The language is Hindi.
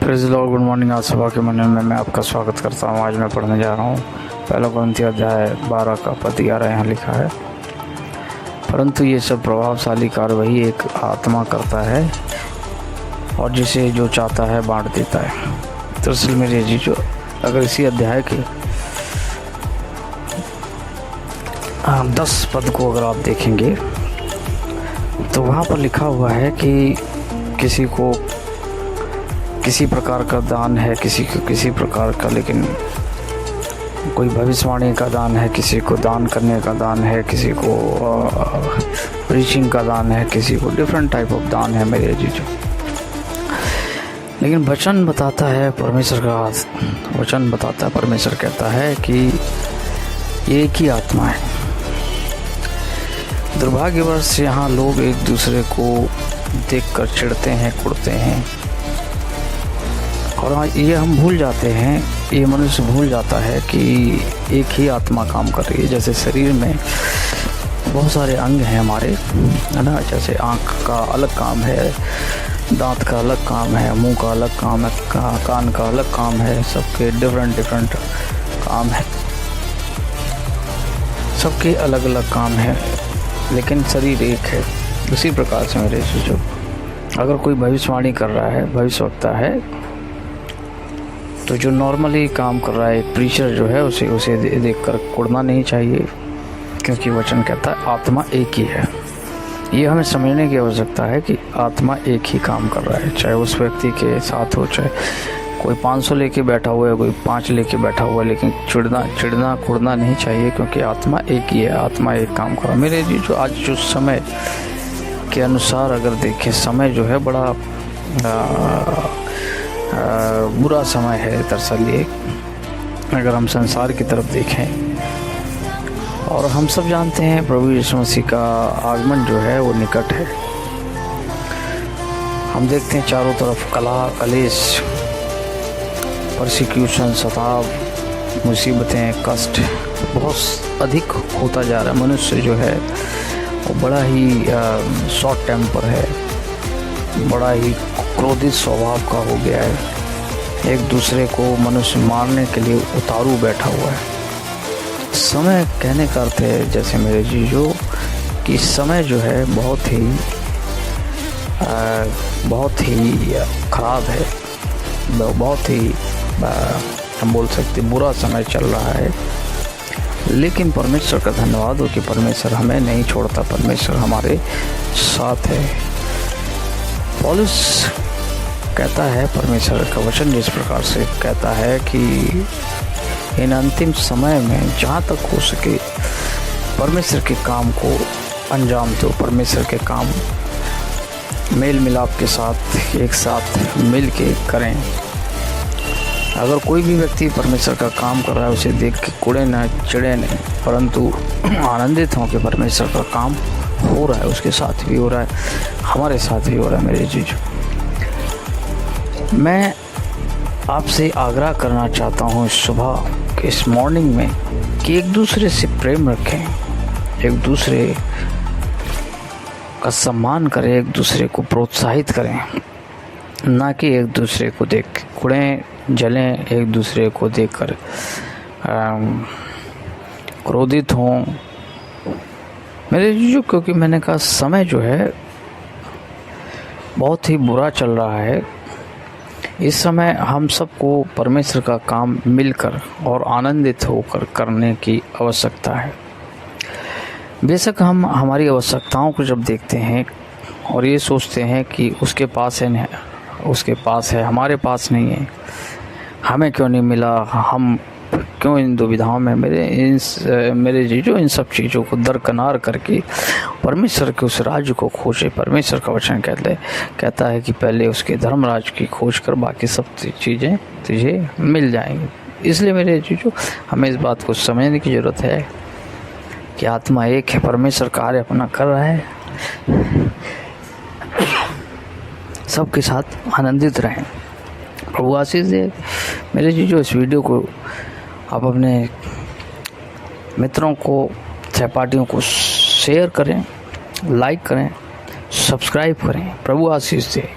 Praise the Lord, good morning. आज सुबह के मॉर्निंग में मैं आपका स्वागत करता हूँ। आज मैं पढ़ने जा रहा हूँ पहला कुरिन्थियों अध्याय 12 का पद 11। यहाँ लिखा है, परंतु ये सब प्रभावशाली कार्य वही एक आत्मा करता है और जिसे जो चाहता है बांट देता है। दरअसल मेरे जी जो अगर इसी अध्याय के 10 पद को अगर आप देखेंगे तो वहाँ पर लिखा हुआ है कि किसी को किसी प्रकार का दान है, किसी को किसी प्रकार का, लेकिन कोई भविष्यवाणी का दान है, किसी को दान करने का दान है, किसी को प्रीचिंग का दान है, किसी को डिफरेंट टाइप ऑफ दान है मेरे जीजो। लेकिन वचन बताता है, परमेश्वर का वचन बताता है, परमेश्वर कहता है कि ये एक ही आत्मा है। दुर्भाग्यवश यहाँ लोग एक दूसरे को देखकर चिढ़ते हैं, कुड़ते हैं, और ये हम भूल जाते हैं, ये मनुष्य भूल जाता है कि एक ही आत्मा काम कर रही है। जैसे शरीर में बहुत सारे अंग हैं हमारे, है ना। जैसे आँख का अलग काम है, दांत का अलग काम है, मुंह का अलग काम है, कान का अलग काम है, सबके डिफरेंट काम है, सबके अलग अलग काम है, लेकिन शरीर एक है। उसी प्रकार से मेरे सोचो, अगर कोई भविष्यवाणी कर रहा है, भविष्यवक्ता है, तो जो नॉर्मली काम कर रहा है एक प्रीचर जो है, उसे देखकर कुड़ना नहीं चाहिए, क्योंकि वचन कहता है आत्मा एक ही है। ये हमें समझने की आवश्यकता है कि आत्मा एक ही काम कर रहा है, चाहे उस व्यक्ति के साथ हो, चाहे कोई 500 लेके बैठा हुआ है, कोई 5 लेके बैठा हुआ है, लेकिन चिढ़ना कुड़ना नहीं चाहिए, क्योंकि आत्मा एक ही है, आत्मा एक काम कर रहा है। मेरे जी जो आज जो समय के अनुसार अगर देखें, समय जो है बड़ा बुरा समय है। दरअसल ये अगर हम संसार की तरफ देखें, और हम सब जानते हैं प्रभु यीशु मसीह का आगमन जो है वो निकट है। हम देखते हैं चारों तरफ कलेश, परसिक्यूशन, सताव, मुसीबतें, कष्ट बहुत अधिक होता जा रहा है। मनुष्य जो है वो बड़ा ही शॉर्ट टेम्पर है, बड़ा ही क्रोधित स्वभाव का हो गया है, एक दूसरे को मनुष्य मारने के लिए उतारू बैठा हुआ है। समय कहने का अर्थ है, जैसे मेरे जीजो, कि समय जो है बहुत ही ख़राब है, बहुत ही हम बोल सकते बुरा समय चल रहा है। लेकिन परमेश्वर का धन्यवाद हो कि परमेश्वर हमें नहीं छोड़ता, परमेश्वर हमारे साथ है। पौलुस कहता है, परमेश्वर का वचन जिस प्रकार से कहता है कि इन अंतिम समय में जहाँ तक हो सके परमेश्वर के काम को अंजाम दो, परमेश्वर के काम मेल मिलाप के साथ एक साथ मिल के करें। अगर कोई भी व्यक्ति परमेश्वर का काम कर रहा है, उसे देख के कुड़े ना, चिड़े नहीं, परंतु आनंदित हों कि परमेश्वर का काम हो रहा है, उसके साथ भी हो रहा है, हमारे साथ भी हो रहा है। मेरे जीजो, मैं आपसे आग्रह करना चाहता हूँ सुबह के इस मॉर्निंग में कि एक दूसरे से प्रेम रखें, एक दूसरे का सम्मान करें, एक दूसरे को प्रोत्साहित करें, ना कि एक दूसरे को देख कुड़ें, जलें, एक दूसरे को देखकर क्रोधित हों। मेरे जो, क्योंकि मैंने कहा समय जो है बहुत ही बुरा चल रहा है। इस समय हम सबको परमेश्वर का काम मिलकर और आनंदित होकर करने की आवश्यकता है। बेशक हम हमारी आवश्यकताओं को जब देखते हैं और ये सोचते हैं कि उसके पास है, हमारे पास नहीं है, हमें क्यों नहीं मिला, हम क्यों इन दुविधाओं में, मेरे जीजो, इन सब चीज़ों को दरकिनार करके परमेश्वर के उस राज्य को खोजे। परमेश्वर का वचन कहता है कि पहले उसके धर्म राज्य की खोज कर बाकी सब चीज़ें तुझे मिल जाएंगी। इसलिए मेरे जीजो, हमें इस बात को समझने की ज़रूरत है कि आत्मा एक है, परमेश्वर कार्य अपना कर रहा है, सबके साथ आनंदित रहें। प्रभु आशीष दे। मेरे जीजो, इस वीडियो को आप अपने मित्रों को, सहपाठियों को शेयर करें, लाइक करें, सब्सक्राइब करें। प्रभु आशीष दे।